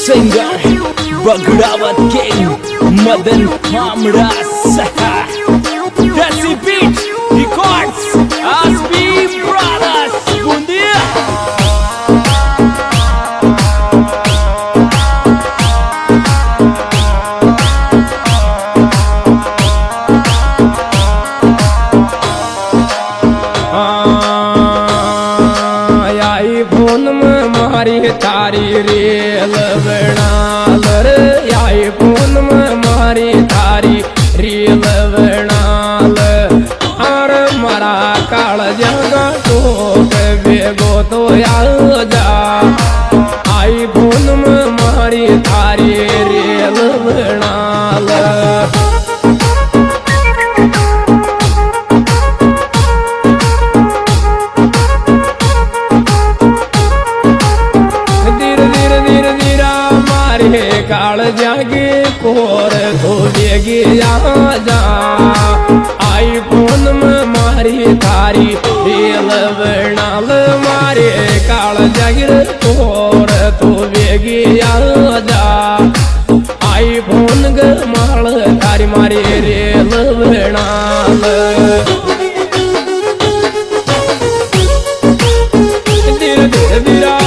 singer Bagrawat King Madan Kamras Desi Beat Records Asbi Brothers Bundia तारी rail बनाल रे आई phone में मारी तारी रेल बनाल और मरा काल जगा तो बेगो तो आ जा आई फोन में मारी तारी रेल बनाल काल जागे कोर तो बेगे जा आई फोन में मारी थारी रेल बनाल मारे काल जागिर कोर तो बेगे जा आई फोन ग माल थारी मारी रेल बनाल धीरे धीरे धीरा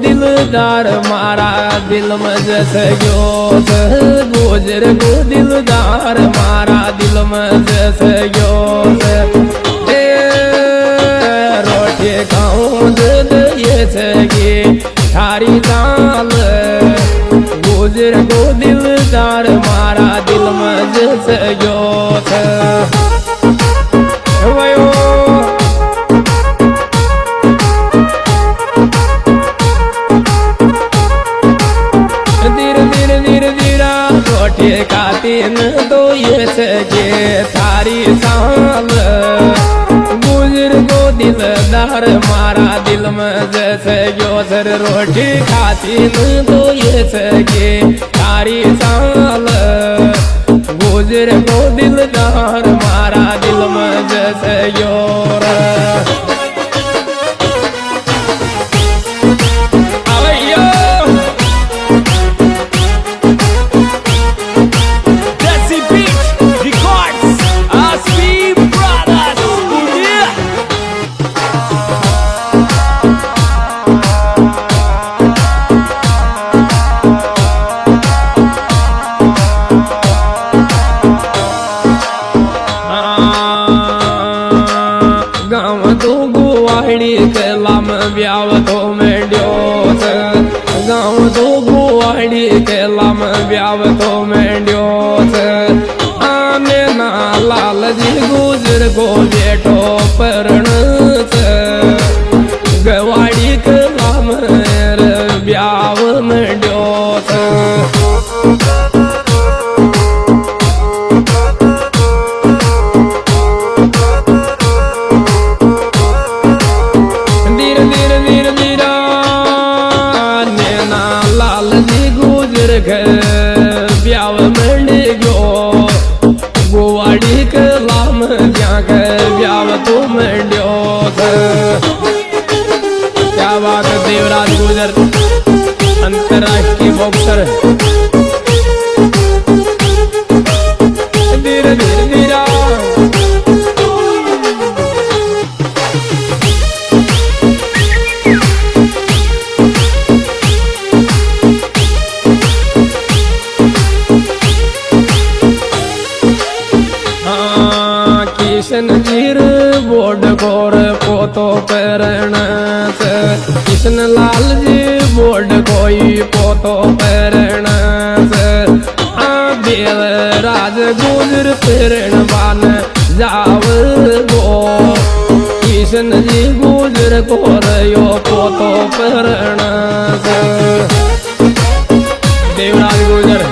दिलदार मारा दिल में जैसे गोत गुजर गो दिलदार मारा दिल में जैसे गोत रोटी खाऊं दूध ये सगे थारी दाल गुजर गो दिलदार मारा दिल में जैसे गोत तीन दो ये सगे थारी साल गुजर गो दिलदार मारा दिल में जैसे योसर रोटी खाती न दो ये सगे थारी साल गुजर गो दिलदार मारा दिल में जैसे योर केलाम ब्याव तो मेड्यो गाँव तो गुवाड़ी केलाम ब्याव तो मेड्यो आने ना लाल जी गुजर को बेटो परण गवाड़ी केलाम ब्याव मेड्यो ब्याव मंड गयो गुवाड़ी के लाम जाके ब्याव तो मंड्यो क्या बात है देवराज गुजर अंतरराष्ट्रीय बॉक्सर धीरे धीरे धीरा जीर board core पोतो पेरण Kishan Lal ji board कोई पोतो पेरण देव राज गुजर पेरण बान जाव गो किशन जी गुजर कोर यो पोतो पेरण देवराज गुजर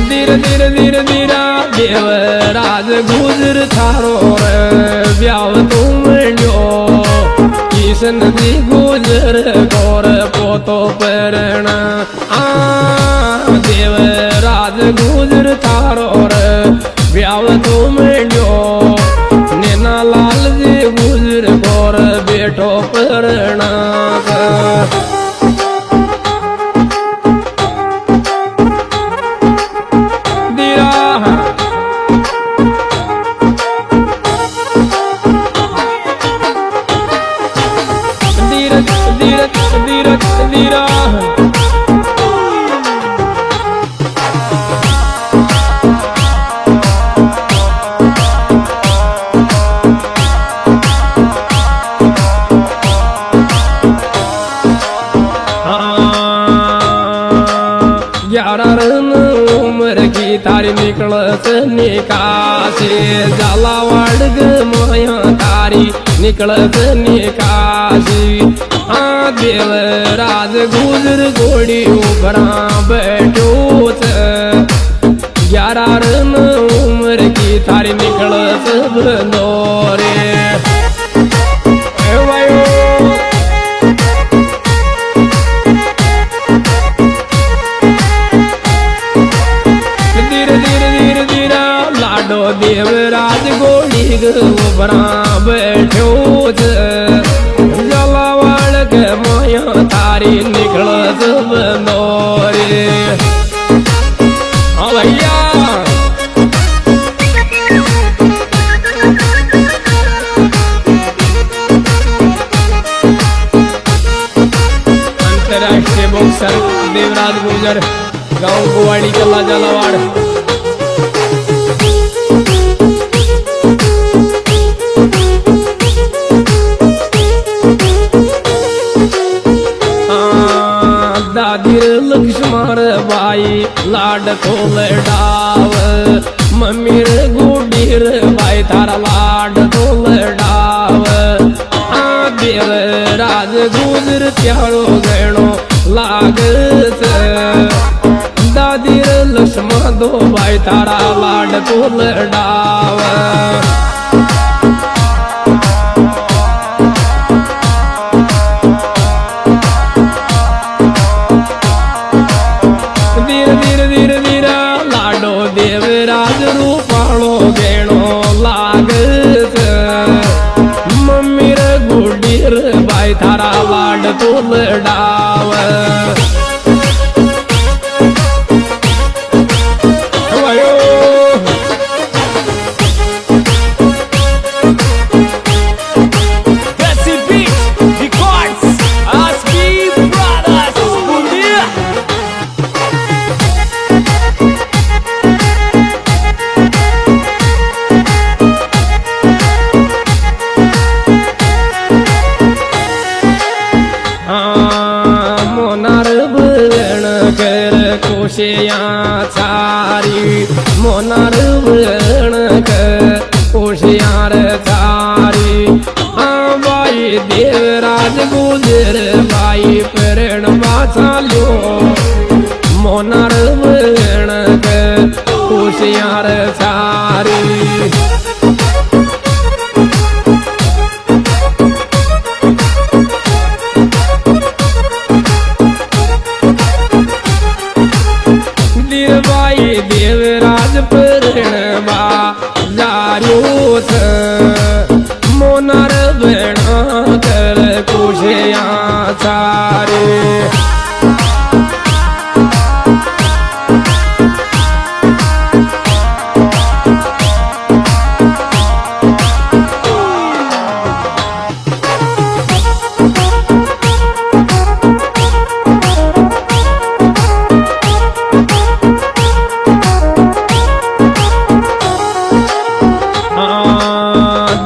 ધીરે ધીરે ધીરે ધીરા દેવરાજ ગુજર થારો રે વ્યાવ તું મળ્યો કિશનજી ગુજર કોર પોતો પરણ દેવરાજ ગુજર થારો રે વ્યાવ તું મળ્યો નેના લાલજી ગુજર કોર બેઠો પરણ उम्र की तारी निकल निकासी झालावाड़ माया तारी निकल निकासी हाँ देवराज गुजर गोड़ी उभरा बैठो 11 उम्र की तारी निकल दौरे देवराज गोड़ी उभरा बैठो जलावाड़ के माया तारी निकल बनोरे हाँ भैया अंतरराष्ट्रीय बॉक्सर देवराज गुजर गांव कुवाड़ी कला जलावाड़ दादीर लक्ष्मण बाई लाड तोल डाव मम्मीर गुडीर बाई थारा लाड तोल डाव देवराज गुजर त्यारो गणो लागत दादीर लक्ष्मण दो बाई थारा लाड तोल डाव देवराज रूपालो गेणो लागत मम्मीर गुडीर बाई थारा लाड तोल डाव खुशियाँ सारी मोनार बण खुशियाँ सारी हाँ बाई देवराज गुजर बाई प्रण बासालो मोनार बण खुशियाँ सारी देवराज प्रणवा जारो मोनार बना कर खुशियाँ सारे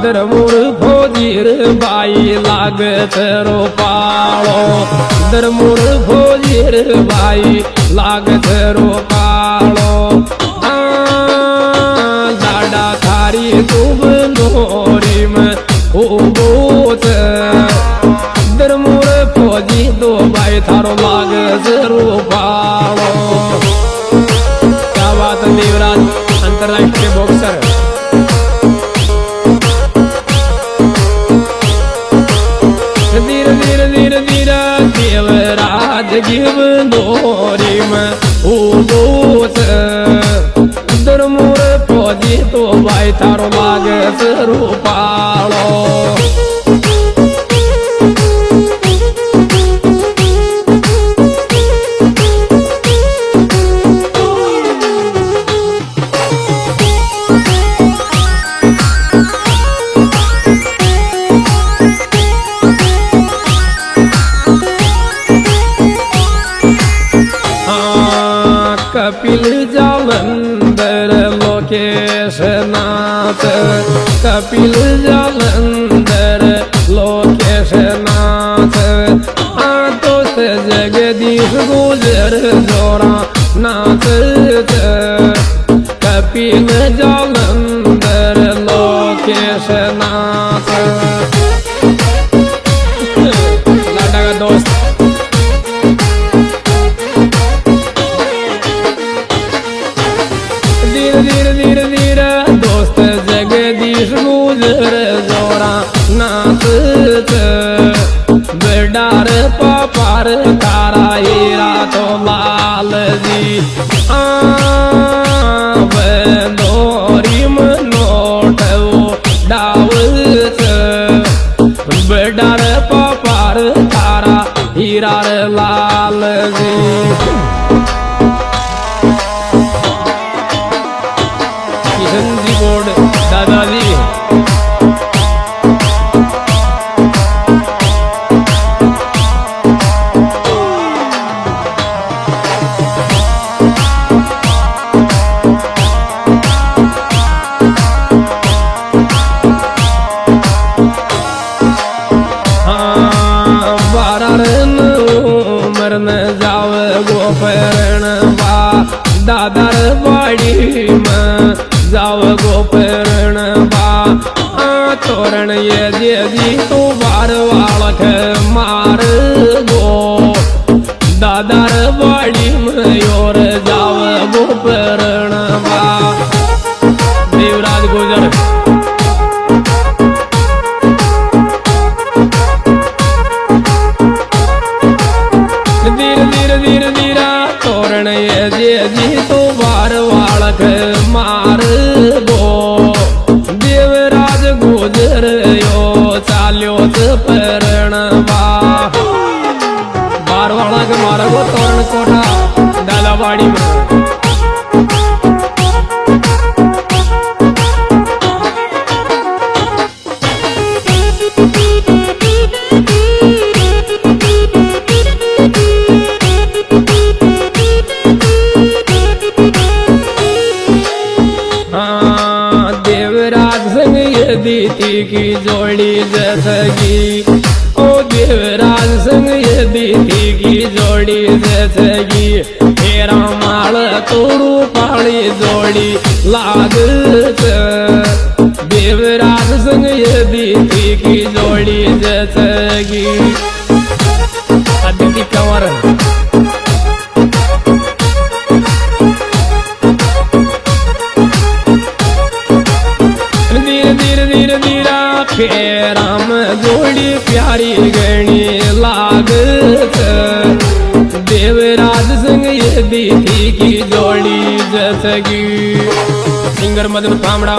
दरमुर भोजीर बाई लागत रोपालो दरमुर भोजीर बाई लागत रोपालो लाडा थारी तुब नोरी में उबोत दरमुर भोजी दो बाई थारो लागत रोपालो दुरमुर फौजी तो भाई थारो लागे रूपालो कपिल जालंधर लोकेश नाथ कपिल जालंधर लोकेश नाथ तो से जगदीश गुजर जोरा नाथ कपिल जालंधर लोकेश नाथ लाडा का दोस्त धीरे धीरे दोस्त जगदीश गुजर जोरा नाथ बेडार पापार तारा हीरा तो लाल जी दोरी मनोट वो डावत बेडार पापार तारा हीरा लाल जी किशनजी बोर्ड दादाजी मरन जाव गोपरण बा दादर बाड़ी में जाव गोपरण बा तोरण ये जी तो बार वालक मार गो दादर बाड़ी में योर जाव गोपरण बा देवराज गुजर धीरे तोरण ये जी तो बार वालक मार गो देवराज गुजर यो चाल्यो परण बा बार वालक मार गो तोरण कोठा दादावाड़ी में दीदी की जोड़ी जैसगी ओ देवराज संग ये दीदी की जोड़ी जैसगी तेरा माल तोड़ू पाड़ी जोड़ी लाग देवराज संग ये दीदी की जोड़ी जैसगी अदिति कंवर राम जोड़ी प्यारी गणी लागत देवराज संग ये दीदी की जोड़ी जैसगी सिंगर मदन फामड़ा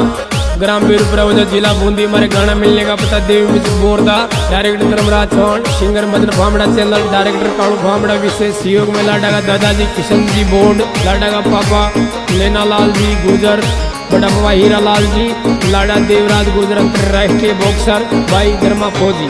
ग्राम वीरपुरा जिला बूंदी हमारे गाना मिलने का पता Devi Borda director Dharmraj Chauhan singer Madan Phamda channel director Kalu Phamda विशेष सहयोग में लाडा का दादाजी किशन जी बोर्ड लाडा का पापा नैना लाल जी गुजर बड़ा बाबा हीरा लाल जी लाडा देवराज गुजर अंतरराष्ट्रीय बॉक्सर भाई धर्मा फौजी।